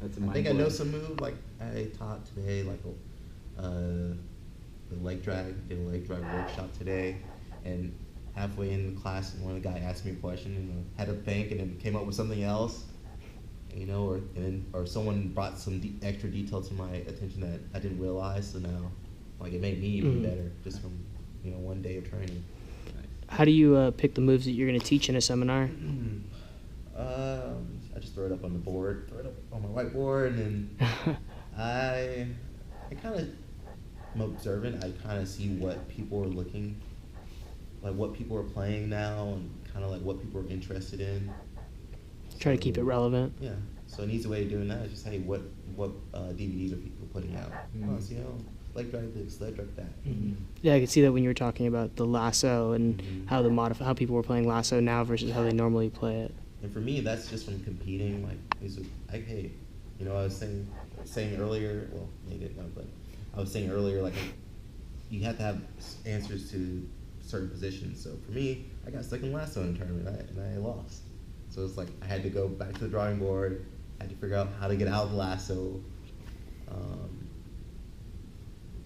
That's a I mind think I know blow. some move. Like I taught today, like the leg drag. Did a leg drag workshop today, and halfway in the class, one of the guy asked me a question and had to think, and then came up with something else. Or someone brought some extra detail to my attention that I didn't realize. So now, like it made me even better just from one day of training. How do you pick the moves that you're going to teach in a seminar? I just throw it up on the board, throw it up on my whiteboard, and then I kind of am observant. I kind of see what people are looking, like what people are playing now, and kind of like what people are interested in. Try to keep it relevant. Yeah. So an easy way of doing that is just, hey, what DVDs are people putting out? Mm-hmm. Oh, so, leg drag this, leg drag that. Mm-hmm. Yeah, I could see that when you were talking about the lasso and how how people were playing lasso now versus how they normally play it. And for me, that's just from competing. Hey, I was saying earlier. Well, they didn't know, but I was saying earlier, like you have to have answers to certain positions. So for me, I got stuck in lasso in a tournament, and I lost. So it's like I had to go back to the drawing board. I had to figure out how to get out of the lasso.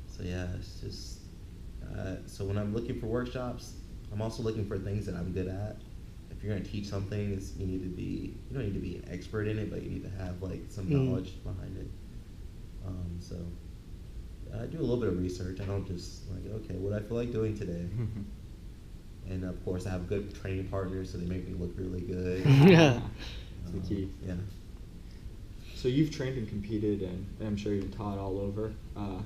So yeah, it's just. So when I'm looking for workshops, I'm also looking for things that I'm good at. If you're gonna teach something, you don't need to be an expert in it, but you need to have like some knowledge behind it. So I do a little bit of research. I don't just like, okay, what do I feel like doing today? And of course, I have good training partners, so they make me look really good. Yeah. That's the key. Yeah. So you've trained and competed, and I'm sure you've taught all over.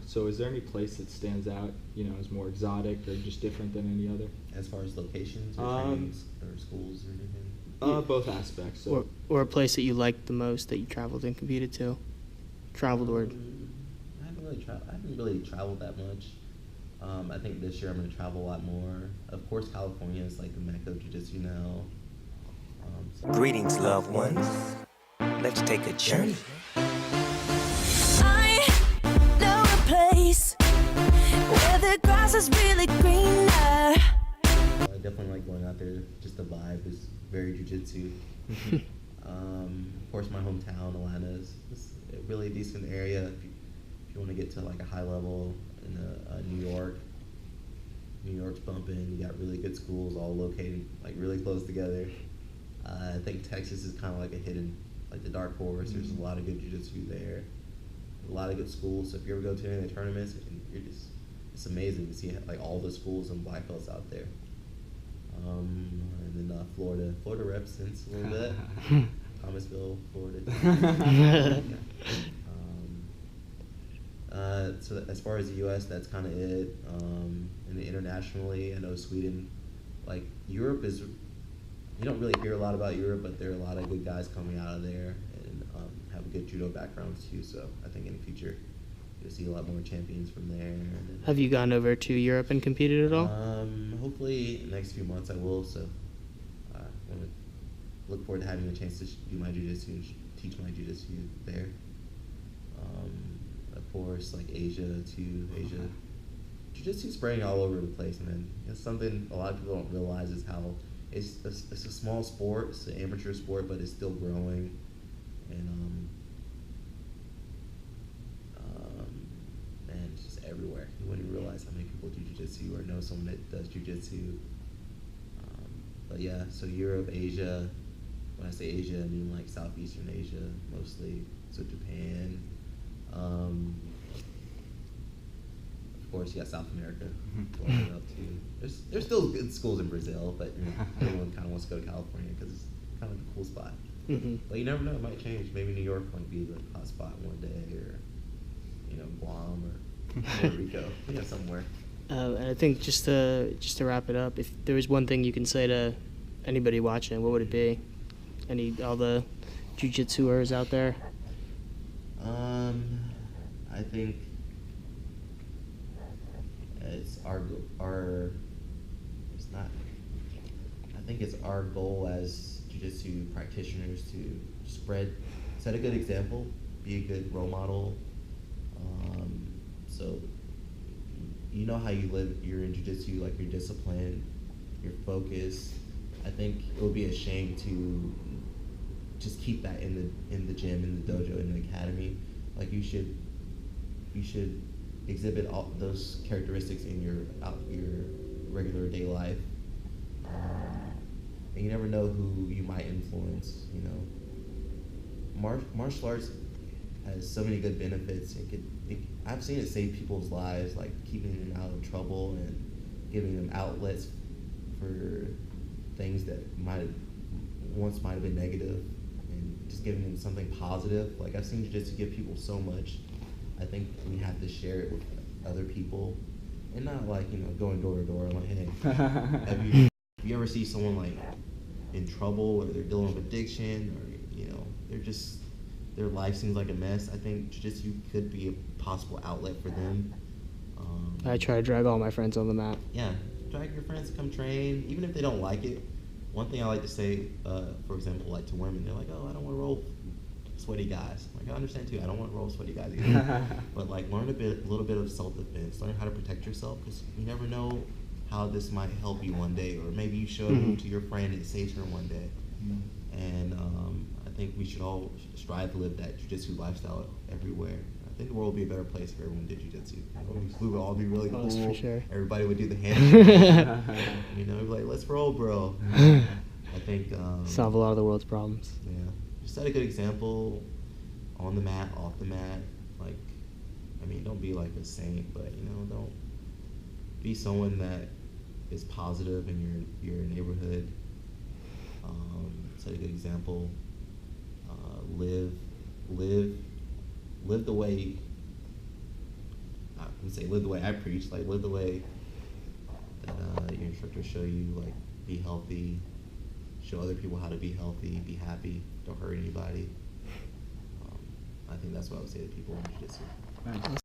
So is there any place that stands out, as more exotic or just different than any other? As far as locations or trainings or schools or anything? Both aspects. So. Or a place that you liked the most that you traveled and competed to? Traveled or... I haven't really traveled that much. I think this year I'm going to travel a lot more. Of course, California is like the mecca of jiu-jitsu now. Greetings, loved ones. Let's take a journey. I know a place where the grass is really greener. I definitely like going out there. Just the vibe is very jiu-jitsu. Of course, my hometown, Atlanta, is a really decent area. If you want to get to like a high level in New York, New York's bumping. You got really good schools all located like really close together. I think Texas is kind of like a hidden, like the dark horse. There's a lot of good jiu-jitsu there, a lot of good schools. So if you ever go to any of the tournaments, it's amazing to see like all the schools and black belts out there. And then Florida represents a little bit. Thomasville, Florida. So as far as the U.S., that's kind of it. And internationally, I know Sweden, like Europe is. You don't really hear a lot about Europe, but there are a lot of good guys coming out of there and have a good judo background too. So I think in the future you'll see a lot more champions from there. Have you gone over to Europe and competed at all? Hopefully in the next few months I will. So I want to look forward to having a chance to do my jiu-jitsu and teach my jiu-jitsu there. Of course, like Asia too. Jiu-jitsu is spreading all over the place, man. It's something a lot of people don't realize is how it's a small sport. It's an amateur sport, but it's still growing, and man, it's just everywhere. You wouldn't realize how many people do jiu-jitsu or know someone that does jiu-jitsu. But yeah, so Europe, Asia. When I say Asia, I mean like Southeastern Asia mostly. So Japan. Of course, you got South America going up too. There's still good schools in Brazil, but everyone kind of wants to go to California because it's kind of a cool spot. But you never know; it might change. Maybe New York might be the hot spot one day, or Guam or Puerto Rico, somewhere. And I think just to wrap it up, if there was one thing you can say to anybody watching, what would it be? All the jiu-jitsuers out there? I think it's our goal as jiu-jitsu practitioners to set a good example, be a good role model. So you know how you live, you're in jiu-jitsu, like your discipline, your focus. I think it would be a shame to just keep that in the gym, in the dojo, in the academy. Like you should exhibit all those characteristics in your regular day life. And you never know who you might influence. You know, martial arts has so many good benefits. I've seen it save people's lives, like keeping them out of trouble and giving them outlets for things that once might have been negative, and just giving them something positive. Like I've seen jiu-jitsu give people so much. I think we have to share it with other people, and not like, you know, going door to door like, hey, if you ever see someone like in trouble, or they're dealing with addiction, or, you know, their life seems like a mess, I think jiu-jitsu could be a possible outlet for them. I try to drag all my friends on the mat. Yeah, drag your friends to come train, even if they don't like it. One thing I like to say, for example, like to women, they're like, oh, I don't want to roll sweaty guys. Like, I understand too, I don't want to roll sweaty guys either. But like, learn a little bit of self-defense, learn how to protect yourself, because you never know how this might help you one day, or maybe you show it to your friend and it saves her one day. And I think we should all strive to live that jiu-jitsu lifestyle everywhere. I think the world would be a better place if everyone did jiu-jitsu. We would all be really cool. For sure. Everybody would do the handshake. You know, like, let's roll, bro. I think Solve a lot of the world's problems. yeah, just set a good example on the mat, off the mat. Like, I mean, don't be like a saint, but, you know, don't be someone that is positive in your neighborhood. Set a good example. Live the way. I wouldn't say live the way I preach. Like, live the way that your instructors show you. Like, be healthy. Show other people how to be healthy. Be happy. Don't hurt anybody. I think that's what I would say to people in jiu-jitsu. Nice.